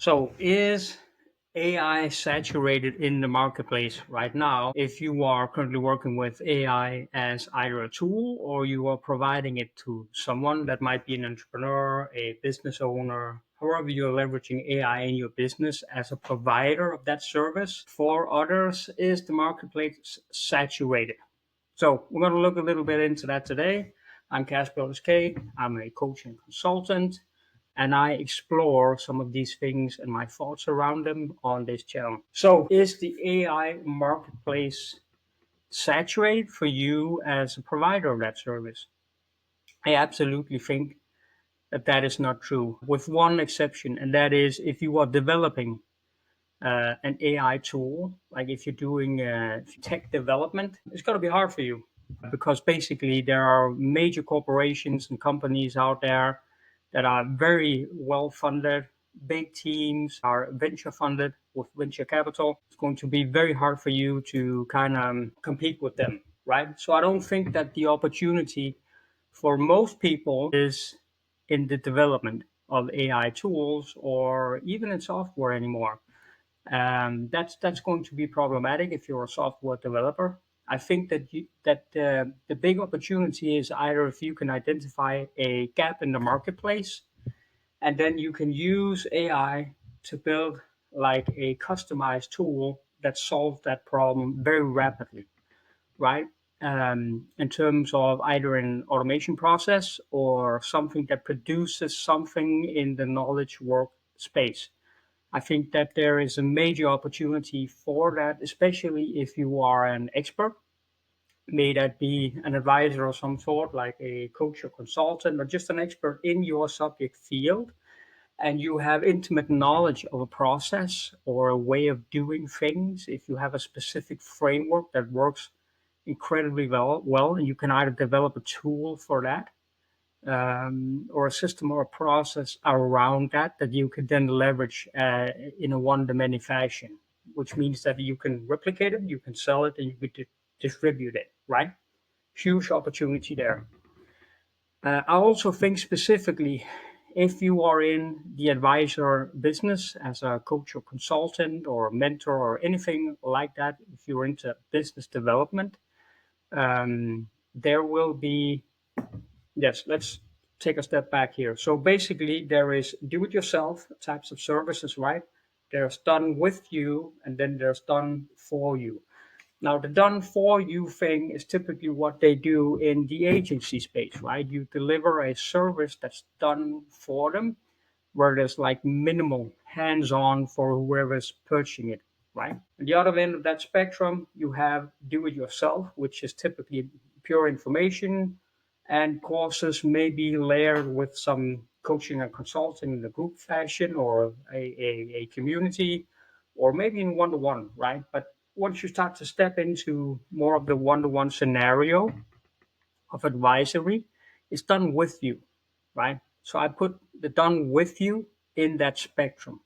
So, is AI saturated in the marketplace right now? If you are currently working with AI as either a tool or you are providing it to someone that might be an entrepreneur, a business owner, however you're leveraging AI in your business as a provider of that service for others, is the marketplace saturated? So, we're going to look a little bit into that today. I'm Casper K. I'm a coach and consultant, and I explore some of these things and my thoughts around them on this channel. So, is the AI marketplace saturated for you as a provider of that service? I absolutely think that that is not true, with one exception, and that is if you are developing an AI tool, like if you're doing tech development, it's going to be hard for you because basically there are major corporations and companies out there that are very well funded, big teams, are venture funded with venture capital. It's going to be very hard for you to kind of compete with them, right? So I don't think that the opportunity for most people is in the development of AI tools or even in software anymore. That's going to be problematic if you're a software developer. I think that the big opportunity is either if you can identify a gap in the marketplace, and then you can use AI to build like a customized tool that solves that problem very rapidly, right? In terms of either an automation process or something that produces something in the knowledge work space. I think that there is a major opportunity for that, especially if you are an expert, may that be an advisor of some sort, like a coach or consultant, or just an expert in your subject field, and you have intimate knowledge of a process or a way of doing things. If you have a specific framework that works incredibly well, and you can either develop a tool for that or a system or a process around that you could then leverage in a one-to-many fashion, which means that you can replicate it, you can sell it, and you could distribute it, right? Huge opportunity there. I also think specifically if you are in the advisor business as a coach or consultant or a mentor or anything like that, if you're into business development, there will be. Yes, let's take a step back here. So basically, there is do-it-yourself types of services, right? There's done with you, and then there's done for you. Now, the done for you thing is typically what they do in the agency space, right? You deliver a service that's done for them, where there's like minimal hands-on for whoever's purchasing it, right? At the other end of that spectrum, you have do-it-yourself, which is typically pure information and courses may be layered with some coaching and consulting in the group fashion or a community or maybe in one-to-one, right? But once you start to step into more of the one-to-one scenario of advisory, it's done with you, right? So I put the done with you in that spectrum.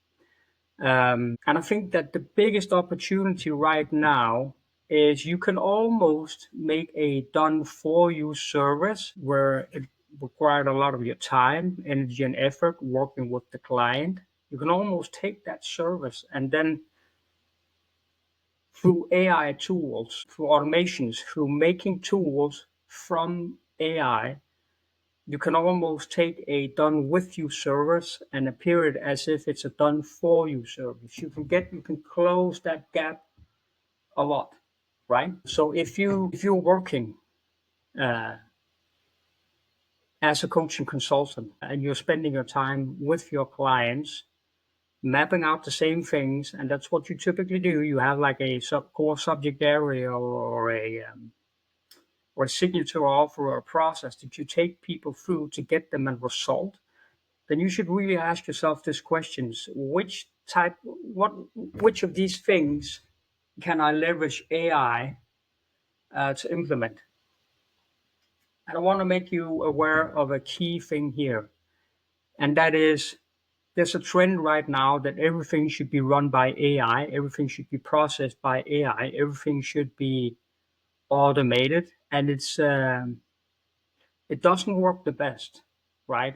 And I think that the biggest opportunity right now is you can almost make a done for you service where it required a lot of your time, energy, and effort working with the client. You can almost take that service and then through AI tools, through automations, through making tools from AI, you can almost take a done with you service and appear it as if it's a done for you service. You can close that gap a lot, right? So if you're working uh, as a coach and consultant and you're spending your time with your clients, mapping out the same things, and that's what you typically do. You have like a core subject area or a signature offer or a process that you take people through to get them a result, then you should really ask yourself these questions. Which of these things can I leverage AI to implement? And I want to make you aware of a key thing here, and that is there's a trend right now that everything should be run by AI, everything should be processed by AI, everything should be automated, and it doesn't work the best, right?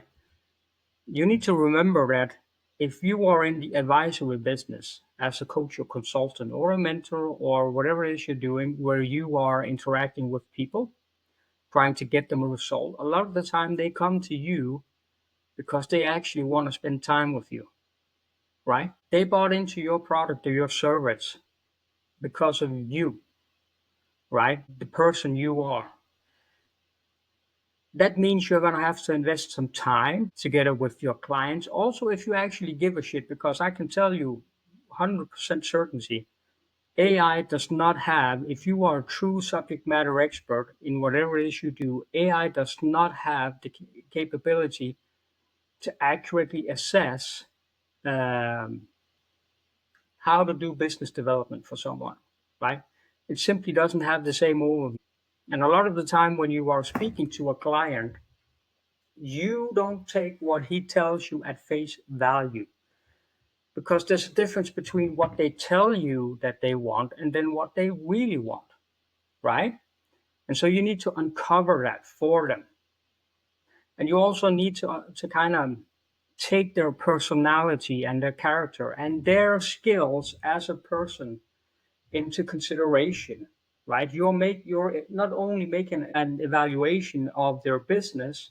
You need to remember that if you are in the advisory business as a coach or consultant or a mentor or whatever it is you're doing, where you are interacting with people, trying to get them a result, a lot of the time they come to you because they actually want to spend time with you, right? They bought into your product or your service because of you, right? The person you are. That means you're going to have to invest some time together with your clients. Also, if you actually give a shit, because I can tell you 100% certainty, AI does not have, if you are a true subject matter expert in whatever it is you do, AI does not have the capability to accurately assess um, how to do business development for someone, right? It simply doesn't have the same overview. And a lot of the time when you are speaking to a client, you don't take what he tells you at face value, because there's a difference between what they tell you that they want and then what they really want, right? And so you need to uncover that for them. And you also need to kind of take their personality and their character and their skills as a person into consideration, right? You're not only making an evaluation of their business,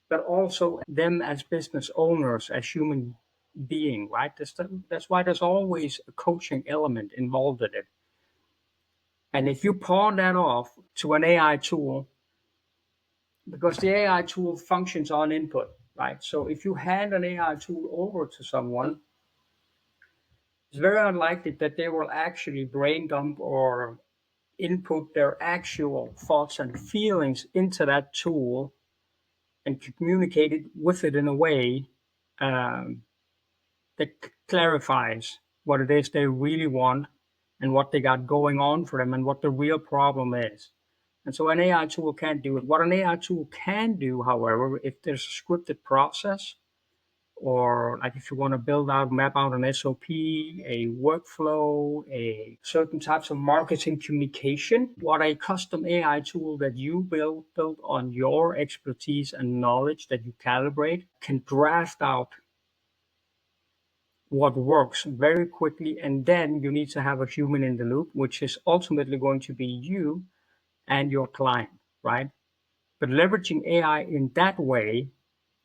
but also them as business owners, as human being, right? That's why there's always a coaching element involved in it. And if you pawn that off to an AI tool, because the AI tool functions on input, right? So if you hand an AI tool over to someone, it's very unlikely that they will actually brain dump or input their actual thoughts and feelings into that tool and communicate it with it in a way um, that clarifies what it is they really want and what they got going on for them and what the real problem is. And so an AI tool can't do it. What an AI tool can do, however, if there's a scripted process, or like if you want to map out an SOP, a workflow, a certain types of marketing communication, what a custom AI tool that you build on your expertise and knowledge that you calibrate can draft out what works very quickly. And then you need to have a human in the loop, which is ultimately going to be you and your client, right? But leveraging AI in that way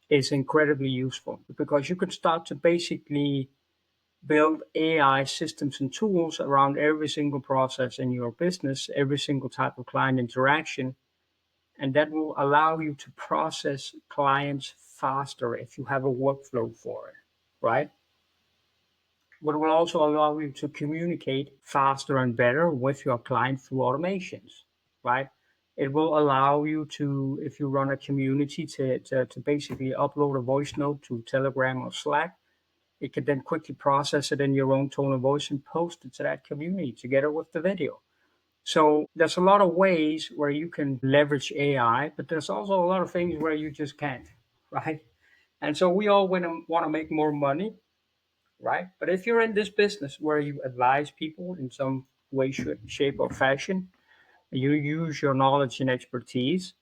is incredibly useful, because you can start to basically build AI systems and tools around every single process in your business, every single type of client interaction. And that will allow you to process clients faster if you have a workflow for it, right? But it will also allow you to communicate faster and better with your client through automations, right? It will allow you to, if you run a community, to basically upload a voice note to Telegram or Slack. It can then quickly process it in your own tone of voice and post it to that community together with the video. So there's a lot of ways where you can leverage AI, but there's also a lot of things where you just can't, right? And so we all want to make more money, right? But if you're in this business where you advise people in some way, shape, or fashion, you use your knowledge and expertise,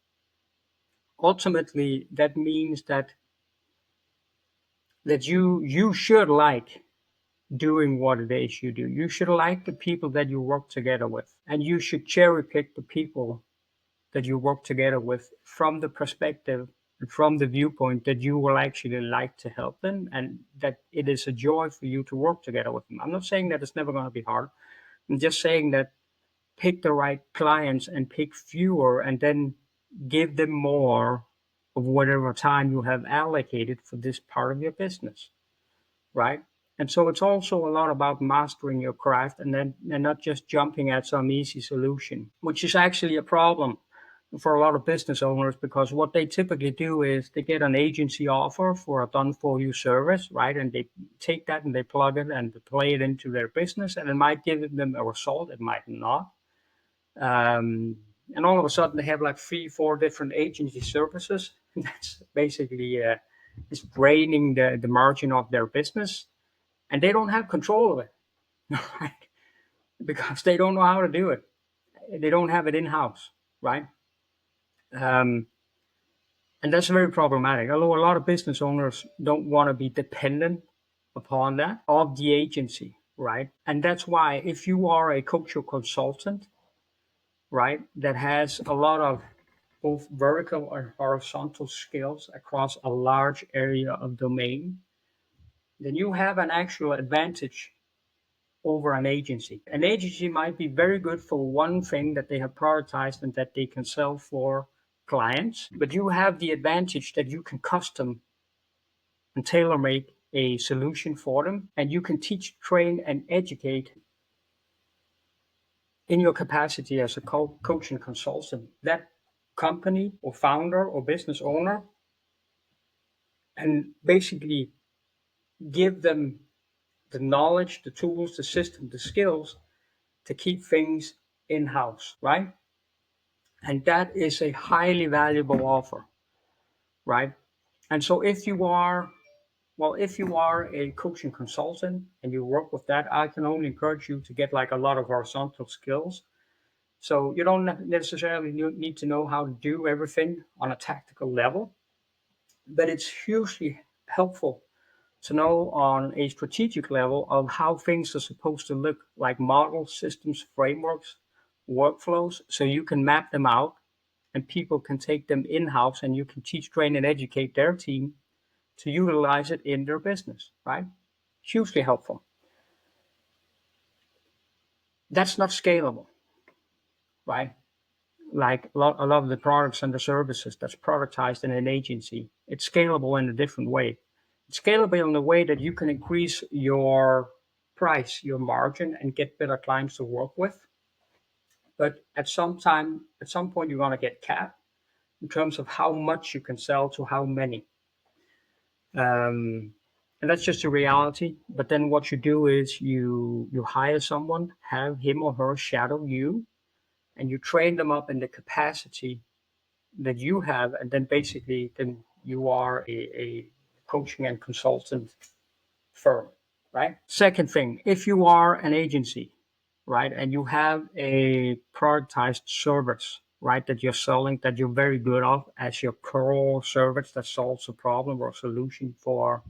ultimately that means that you should like doing what it is you do. You should like the people that you work together with, and you should cherry pick the people that you work together with from the perspective and from the viewpoint that you will actually like to help them, and that it is a joy for you to work together with them. I'm not saying that it's never going to be hard. I'm just saying that pick the right clients and pick fewer, and then give them more of whatever time you have allocated for this part of your business, right? And so it's also a lot about mastering your craft, and not just jumping at some easy solution, which is actually a problem for a lot of business owners, because what they typically do is they get an agency offer for a done for you service, right? And they take that and they plug it and they play it into their business, and it might give them a result, it might not. Um, and all of a sudden they have like 3, 4 different agency services. That's basically is draining the margin of their business, and they don't have control of it, right? Because they don't know how to do it. They don't have it in house, right? Um, and that's very problematic. Although a lot of business owners don't want to be dependent upon that of the agency, right? And that's why if you are a coach or consultant, right, that has a lot of both vertical and horizontal skills across a large area of domain, then you have an actual advantage over an agency. An agency might be very good for one thing that they have prioritized and that they can sell for clients, but you have the advantage that you can custom and tailor make a solution for them, and you can teach, train, and educate in your capacity as a coach and consultant that company or founder or business owner, and basically give them the knowledge, the tools, the system, the skills to keep things in house, right? And that is a highly valuable offer, right? And so if you are a coaching consultant and you work with that, I can only encourage you to get like a lot of horizontal skills. So you don't necessarily need to know how to do everything on a tactical level, but it's hugely helpful to know on a strategic level of how things are supposed to look, like models, systems, frameworks, workflows, so you can map them out and people can take them in-house and you can teach, train, and educate their team to utilize it in their business, right? Hugely helpful. That's not scalable, right? Like a lot of the products and the services that's productized in an agency, it's scalable in a different way. It's scalable in the way that you can increase your price, your margin, and get better clients to work with. But at some point, you're going to get capped in terms of how much you can sell to how many. Um, and that's just a reality. But then what you do is you hire someone, have him or her shadow you, and you train them up in the capacity that you have, and then basically then you are a coaching and consultant firm, right? Second thing, if you are an agency, right, and you have a productized service, right, that you're selling, that you're very good of as your core service that solves a problem or a solution for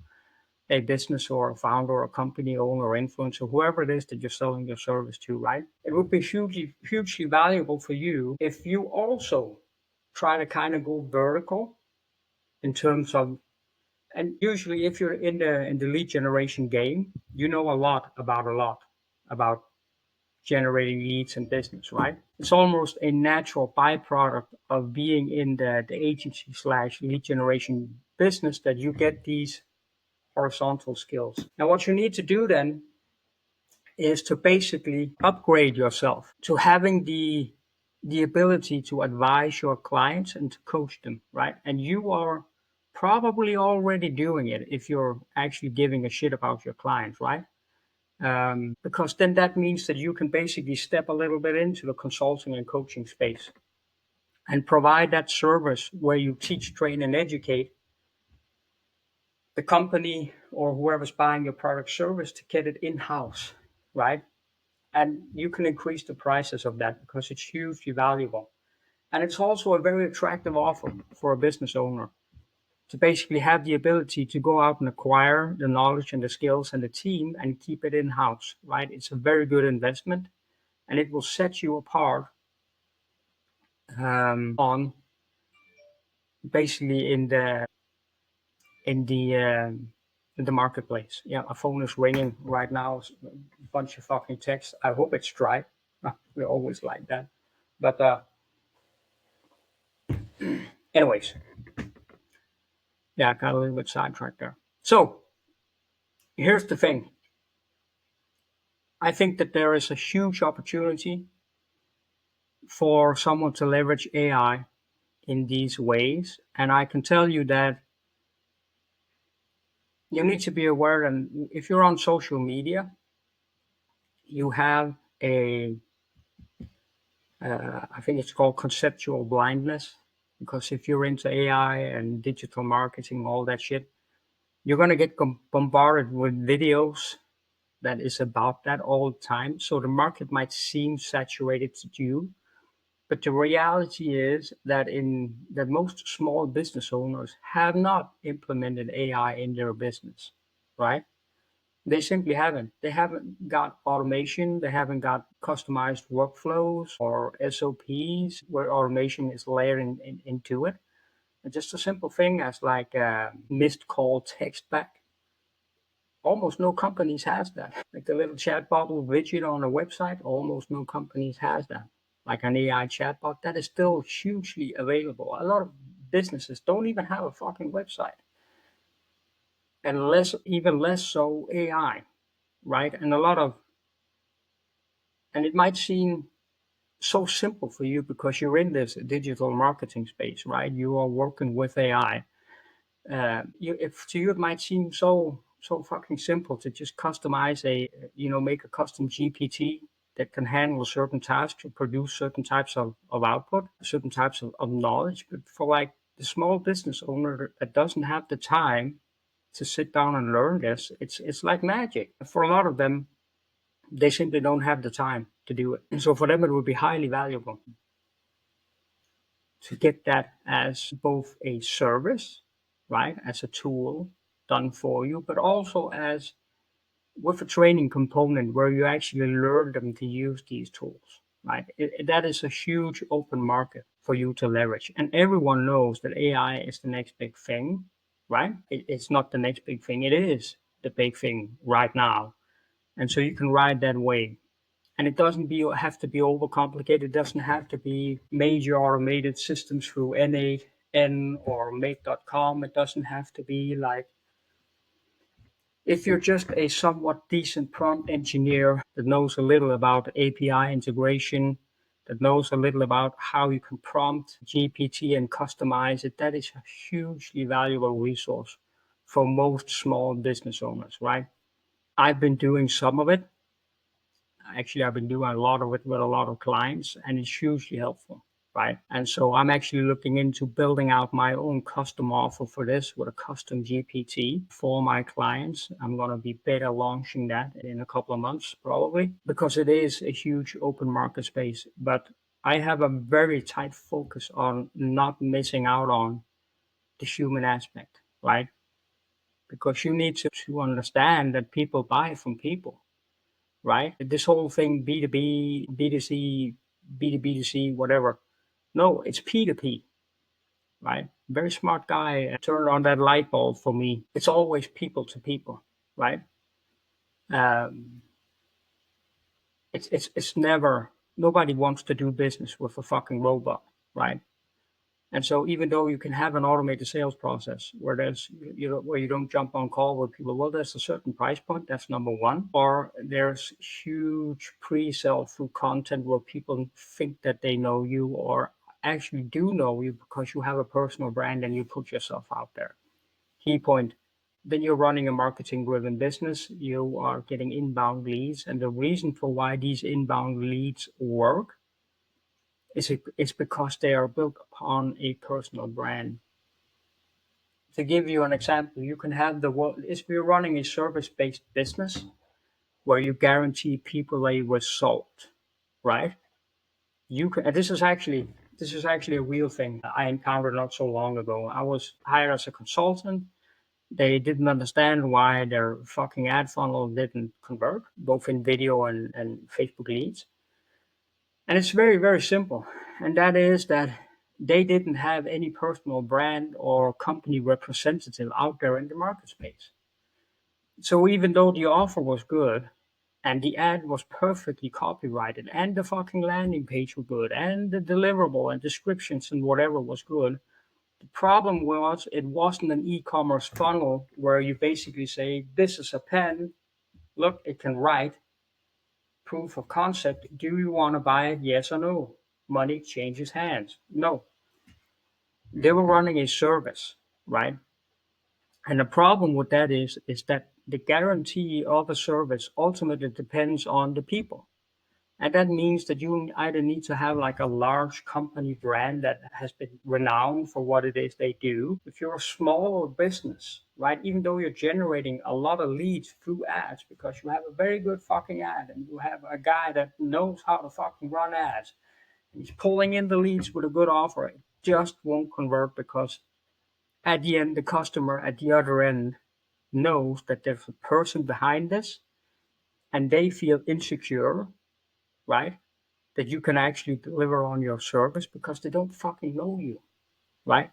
a business or a founder or a company owner or influencer, whoever it is that you're selling your service to, right? It would be hugely valuable for you if you also try to kind of go vertical in terms of, and usually if you're in the lead generation game, you know a lot about generating leads and business, right? It's almost a natural byproduct of being in the agency slash lead generation business that you get these horizontal skills. Now, what you need to do then is to basically upgrade yourself to having the ability to advise your clients and to coach them, right? And you are probably already doing it if you're actually giving a shit about your clients, right? Because then that means that you can basically step a little bit into the consulting and coaching space and provide that service where you teach, train, and educate the company or whoever's buying your product service to get it in house, right? And you can increase the prices of that because it's hugely valuable. And it's also a very attractive offer for a business owner to basically have the ability to go out and acquire the knowledge and the skills and the team and keep it in house, right? It's a very good investment and it will set you apart on basically in the in the marketplace. Yeah, my phone is ringing right now. It's a bunch of fucking texts. I hope it's dry. We're always like that. But anyways, yeah, I got a little bit sidetracked there. So here's the thing. I think that there is a huge opportunity for someone to leverage AI in these ways. And I can tell you that you need to be aware that if you're on social media, you have I think it's called conceptual blindness. Because if you're into AI and digital marketing, all that shit, you're going to get bombarded with videos that is about that all the time. So the market might seem saturated to you, but the reality is that most small business owners have not implemented AI in their business, right? They simply haven't. They haven't got automation. They haven't got customized workflows or SOPs where automation is layering into it. And just a simple thing as like a missed call text back. Almost no companies has that. Like the little chatbot or widget on a website, almost no companies has that. Like an AI chatbot, that is still hugely available. A lot of businesses don't even have a fucking website, and even less so AI, right? And it might seem so simple for you because you're in this digital marketing space, right? You are working with AI. If to you it might seem so fucking simple to just customize make a custom GPT that can handle certain tasks or produce certain types of output, certain types of knowledge. But for like the small business owner that doesn't have the time to sit down and learn this, it's like magic. For a lot of them, they simply don't have the time to do it. And so for them, it would be highly valuable to get that as both a service, right, as a tool done for you, but also as with a training component where you actually learn them to use these tools, right? That is a huge open market for you to leverage. And everyone knows that AI is the next big thing, right? It's not the next big thing, it is the big thing right now. And so you can ride that wave, and it doesn't have to be overcomplicated. It doesn't have to be major automated systems through NAN or Make.com. It doesn't have to be like, if you're just a somewhat decent prompt engineer that knows a little about API integration, that knows a little about how you can prompt GPT and customize it, that is a hugely valuable resource for most small business owners, right? I've been doing some of it. Actually, I've been doing a lot of it with a lot of clients, and it's hugely helpful, right? And so I'm actually looking into building out my own custom offer for this with a custom GPT for my clients. I'm going to be beta launching that in a couple of months, probably, because it is a huge open market space. But I have a very tight focus on not missing out on the human aspect, right? Because you need to understand that people buy from people, right? This whole thing, B2B, B2C, B2B2C, whatever. No, it's P2P, right? Very smart guy turned on that light bulb for me. It's always people to people, right? Um, it's never, nobody wants to do business with a fucking robot, right? And so even though you can have an automated sales process where where you don't jump on call with people, well, there's a certain price point. That's number one. Or there's huge pre-sell through content where people think that they know you or actually do know you because you have a personal brand and you put yourself out there. Key point. Then you're running a marketing driven business. You are getting inbound leads. And the reason for why these inbound leads work is because they are built upon a personal brand. To give you an example, you can have if you're running a service-based business where you guarantee people a result, right? You can. And this is actually a real thing I encountered not so long ago. I was hired as a consultant. They didn't understand why their fucking ad funnel didn't convert, both in video and Facebook leads. And it's very, very simple. And that is that they didn't have any personal brand or company representative out there in the market space. So even though the offer was good and the ad was perfectly copyrighted and the fucking landing page was good and the deliverable and descriptions and whatever was good, the problem was it wasn't an e-commerce funnel where you basically say, this is a pen, look, it can write, proof of concept. Do you want to buy it? Yes or no? Money changes hands. No. They were running a service, right? And the problem with that is that the guarantee of a service ultimately depends on the people. And that means that you either need to have like a large company brand that has been renowned for what it is they do. If you're a smaller business, right, even though you're generating a lot of leads through ads because you have a very good fucking ad and you have a guy that knows how to fucking run ads and he's pulling in the leads with a good offer, it just won't convert because at the end, the customer at the other end knows that there's a person behind this and they feel insecure, right? That you can actually deliver on your service because they don't fucking know you, right?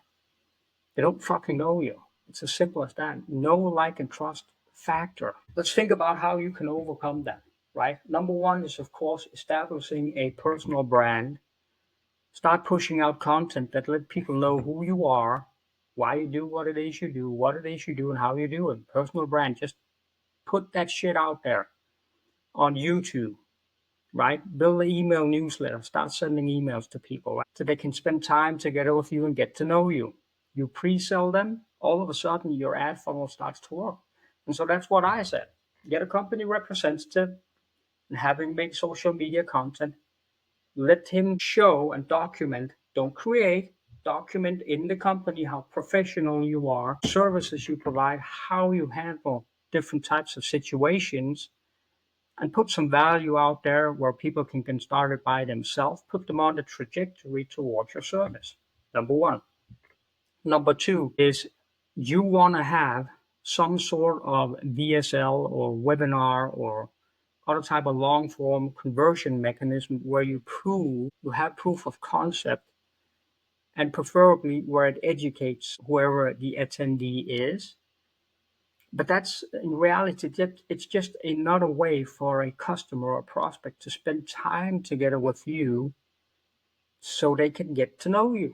They don't fucking know you. It's as simple as that. Know, like, and trust factor. Let's think about how you can overcome that, right? Number one is, of course, establishing a personal brand. Start pushing out content that let people know who you are, why you do what it is you do, what it is you do, and how you do it. Personal brand. Just put that shit out there on YouTube, right? Build an email newsletter. Start sending emails to people, right? So they can spend time together with you and get to know you. You pre-sell them, all of a sudden your ad funnel starts to work. And so that's what I said. Get a company representative and have him make social media content. Let him show and document, don't create, document in the company how professional you are, services you provide, how you handle different types of situations, and put some value out there where people can get started by themselves, put them on the trajectory towards your service. Number one. Number two is you want to have some sort of VSL or webinar or other type of long form conversion mechanism where you have proof of concept, and preferably where it educates whoever the attendee is. But that's in reality, it's just another way for a customer or prospect to spend time together with you so they can get to know you.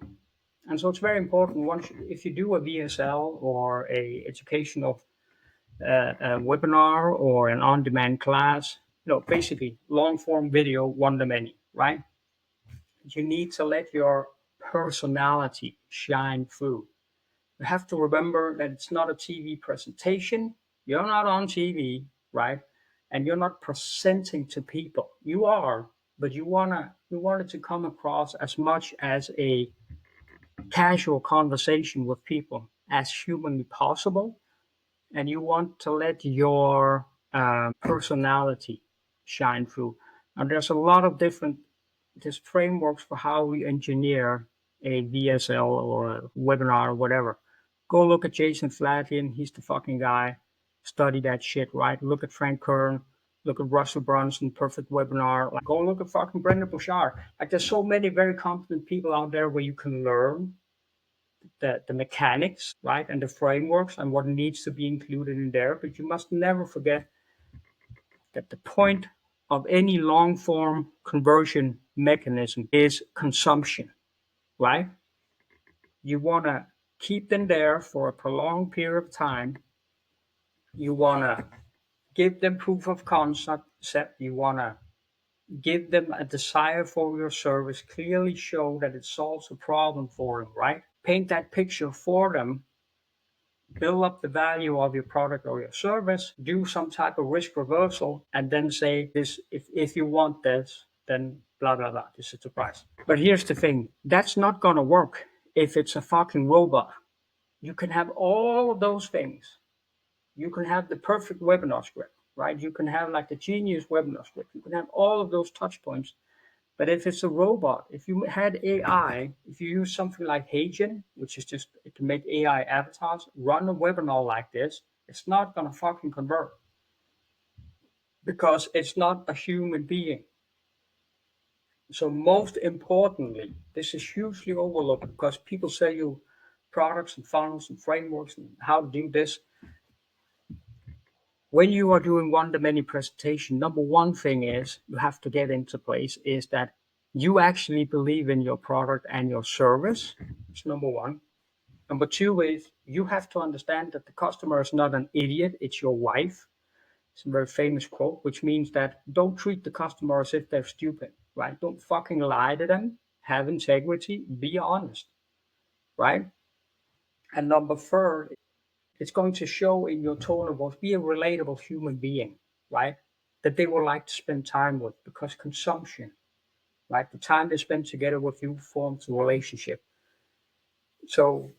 And so it's very important once if you do a VSL or a educational a webinar or an on-demand class, basically long form video, one to many, right? You need to let your personality shine through. You have to remember that it's not a TV presentation. You're not on TV, right? And you're not presenting to people. You are, but you want it to come across as much as a casual conversation with people as humanly possible, and you want to let your personality shine through. And there's a lot of different just frameworks for how we engineer a VSL or a webinar or whatever. Go look at Jason Flatley, he's the fucking guy. Study that shit, right? Look at Frank Kern, look at Russell Brunson, perfect webinar. Like, go look at fucking Brendan Bouchard. Like, there's so many very competent people out there where you can learn the mechanics, right, and the frameworks and what needs to be included in there. But you must never forget that the point of any long form conversion mechanism is consumption, right? You want to keep them there for a prolonged period of time. You want to give them proof of concept. You want to give them a desire for your service, clearly show that it solves a problem for them, right? Paint that picture for them, build up the value of your product or your service, do some type of risk reversal, and then say this, if you want this, then blah blah blah, this is the price. But here's the thing, that's not gonna work if it's a fucking robot. You can have all of those things. You can have the perfect webinar script, right? You can have like the genius webinar script. You can have all of those touch points. But if it's a robot, if you had AI, if you use something like Hagen, which is just to make AI avatars, run a webinar like this, it's not going to fucking convert because it's not a human being. So most importantly, this is hugely overlooked because people sell you products and funnels and frameworks and how to do this. When you are doing one-to-many presentation, number one thing is you have to get into place is that you actually believe in your product and your service. That's number one. Number two is you have to understand that the customer is not an idiot, it's your wife. It's a very famous quote, which means that don't treat the customer as if they're stupid, right? Don't fucking lie to them. Have integrity, be honest, right? And number third, it's going to show in your tone of voice, be a relatable human being, right? That they would like to spend time with because consumption, right? The time they spend together with you forms a relationship. So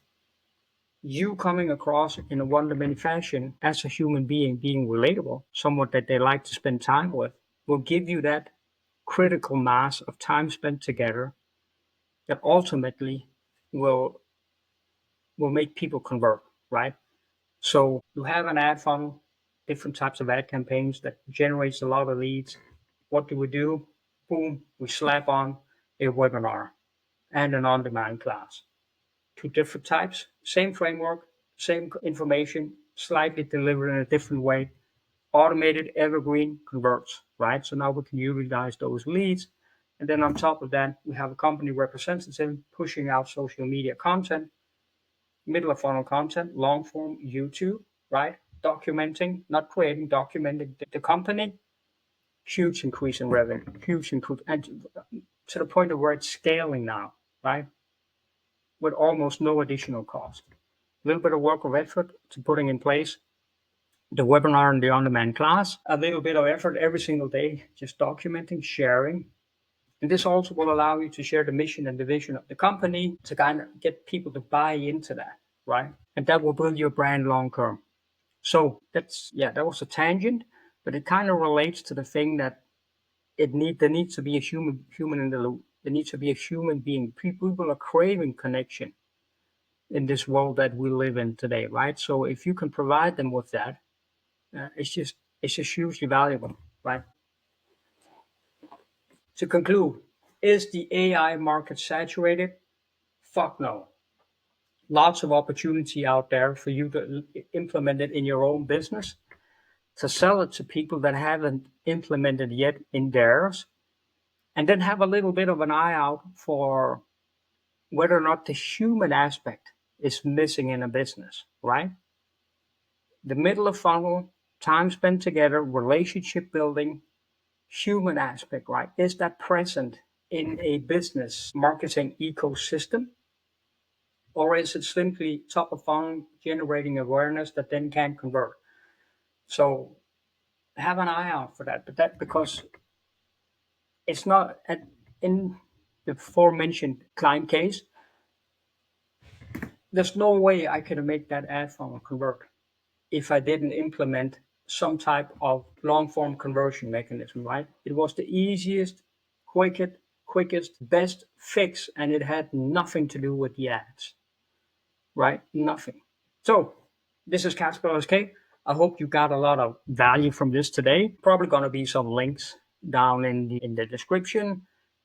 you coming across in a one-to-many fashion as a human being, being relatable, someone that they like to spend time with, will give you that critical mass of time spent together that ultimately will make people convert, right? So you have an ad funnel, different types of ad campaigns that generates a lot of leads. What do? Boom, we slap on a webinar and an on-demand class. Two different types, same framework, same information, slightly delivered in a different way. Automated evergreen converts, right? So now we can utilize those leads. And then on top of that, we have a company representative pushing out social media content, middle of funnel content, long form YouTube, right? Documenting, not creating, documenting the company. Huge increase in revenue, huge increase, and to the point of where it's scaling now, right? With almost no additional cost. A little bit of work of effort to putting in place the webinar and the on-demand class, a little bit of effort every single day, just documenting, sharing. And this also will allow you to share the mission and the vision of the company to kind of get people to buy into that, right? And that will build your brand long term. So that was a tangent, but it kind of relates to the thing that there needs to be a human in the loop. There needs to be a human being. People are craving connection in this world that we live in today, right? So if you can provide them with that, it's just hugely valuable, right? To conclude, is the AI market saturated? Fuck no. Lots of opportunity out there for you to implement it in your own business, to sell it to people that haven't implemented yet in theirs, and then have a little bit of an eye out for whether or not the human aspect is missing in a business, right? The middle of funnel, time spent together, relationship building, human aspect, right? Is that present in a business marketing ecosystem? Or is it simply top of funnel generating awareness that then can convert? So have an eye out for that. But that because it's not in the aforementioned client case, there's no way I could make that ad funnel convert if I didn't implement some type of long form conversion mechanism, right? It was the easiest, quickest, best fix, and it had nothing to do with the ads, right? Nothing. So this is Casper SK. I hope you got a lot of value from this today. Probably going to be some links down in the description.